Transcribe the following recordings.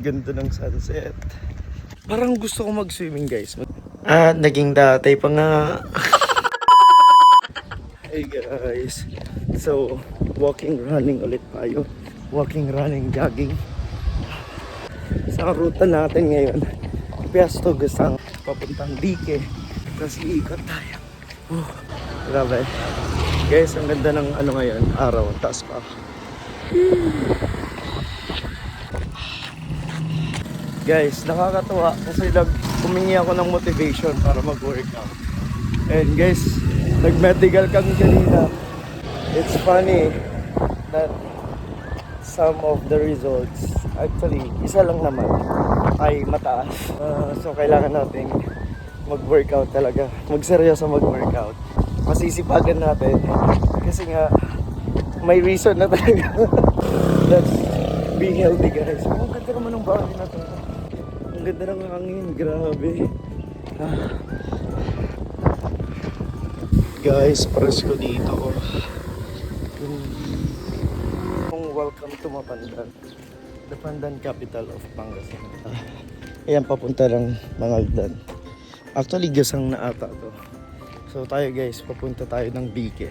Ganda ng sunset. Parang gusto ko mag-swimming, guys. Naging dati pa nga. Hey guys. So, walking, running ulit tayo. Walking, running, jogging. Sa ruta natin ngayon, Piasto Gasang, papuntang Dike. Tapos iikot tayo. Grabe. Guys, ang ganda ng ano ngayon, araw. Taas pa. Guys, nakakatuwa kasi humingi ako ng motivation para mag-workout. And guys, nag-medical kami kanina. It's funny that some of the results, actually, isa lang naman, ay mataas. So, kailangan natin mag-workout talaga. Magseryoso mag-workout. Masisipagan natin. Kasi nga, may reason na talaga. Let's be healthy, guys. Ang ganda naman ng bahay na to. Ang ganda ng hangin. Grabe. Guys, pares ko dito. Welcome to Mapandan, the Pandan capital of Pangasinan. Ayan, papunta ng Mangaldan. Actually, Gasang na ata to. So tayo guys, papunta tayo ng Bike.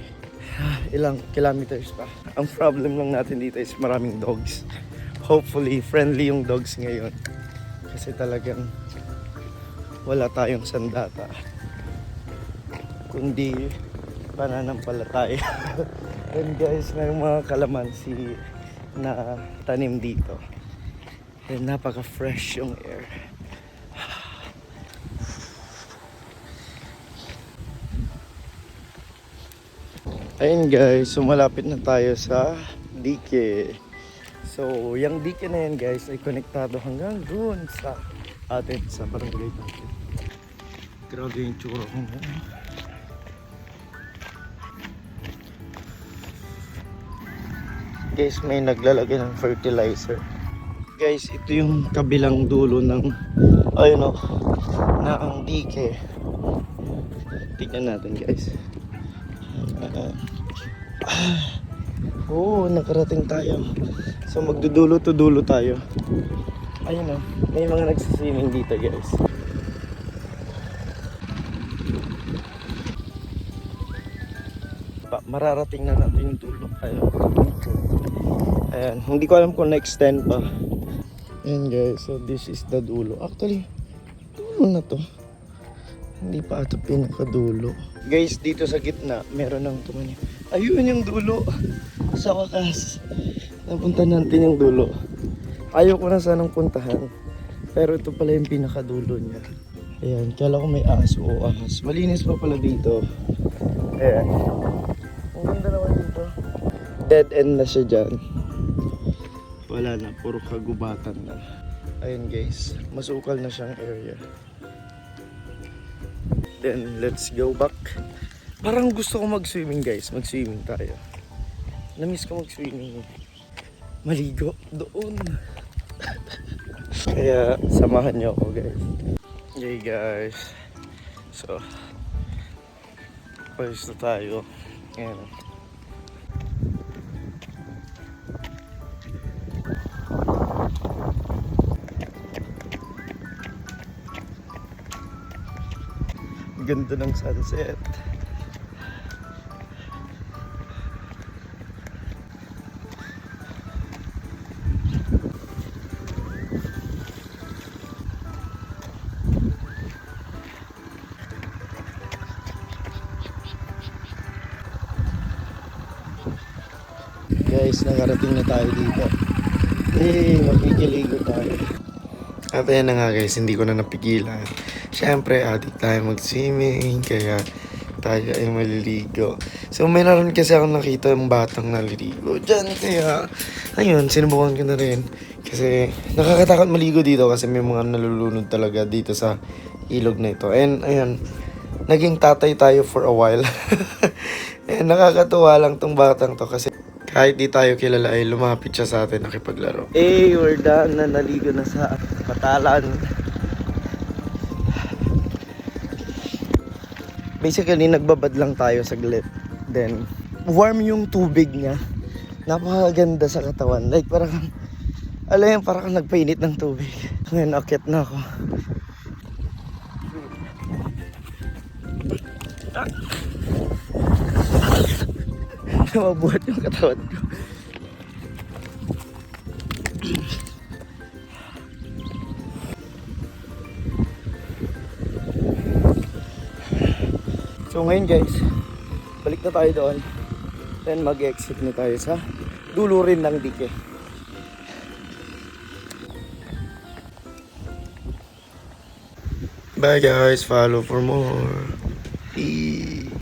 Ilang kilometers pa. Ang problem lang natin dito is maraming dogs. Hopefully, friendly yung dogs ngayon. Kasi talagang wala tayong sandata. Kundi pananampalataya. And guys, may mga kalamansi na tanim dito. And napaka-fresh yung air. Ayun guys, so malapit na tayo sa Dike. So, yung Dike na yan guys ay konektado hanggang dun sa atin, sa barangay natin. Grabe yung tsura ko mo. Guys, may naglalagay ng fertilizer. Guys, ito yung kabilang dulo ng ayun o, na ang Dike. Tignan natin guys. Nakarating tayo. So magdudulo to dulo tayo. Ayun o, may mga nagsiswimming dito guys. Mararating na natin yung dulo. Ayan, hindi ko alam kung na-extend pa. Ayan guys, so this is the dulo. Actually, dulo na to. Hindi pa ito pinakadulo. Guys, dito sa gitna, meron ng tumani. Ayun yung dulo. Sa wakas, napunta natin yung dulo. Ayaw ko na sanang puntahan. Pero ito pala yung pinakadulo niya. Ayan, kala ko may aso o ahas. Malinis pa pala dito. Ayan. Ang ganda naman dito. Dead end na siya dyan. Wala na, puro kagubatan na. Ayun guys, masukal na siyang area. Then let's go back. Parang gusto ko mag-swimming guys. Mag-swimming tayo. Namiss ko mag-swimming. Maligo doon. Kaya samahan niyo ako guys. Okay guys. So palis na tayo. Ayan. Ganda ng sunset. Guys, nakarating na tayo dito. Makikiligo tayo. At ayan na nga guys, hindi ko na napigilan. Siyempre, adik tayo mag-swimming, kaya tayo ay maliligo. So, mayroon kasi akong nakita yung batang naliligo dyan. Kaya, ayun, sinubukan ko na rin. Kasi, nakakatakot maligo dito kasi may mga nalulunod talaga dito sa ilog na ito. And, ayun, naging tatay tayo for a while. And, nakakatuwa lang tong batang to kasi kahit di tayo kilala ay lumapit siya sa atin nakipaglaro. We're done na, naligo na sa Patalan. Basically, nagbabad lang tayo saglit. Then, warm yung tubig niya. Napakaganda sa katawan. Like, parang, Alam yan, parang kang nagpainit ng tubig. Ngayon, akyat na ako. Mabuhat yung katawan ko. So ngayon guys, balik na tayo doon. Then mag-exit na tayo sa dulo rin ng dike. Bye guys, follow for more. Peace.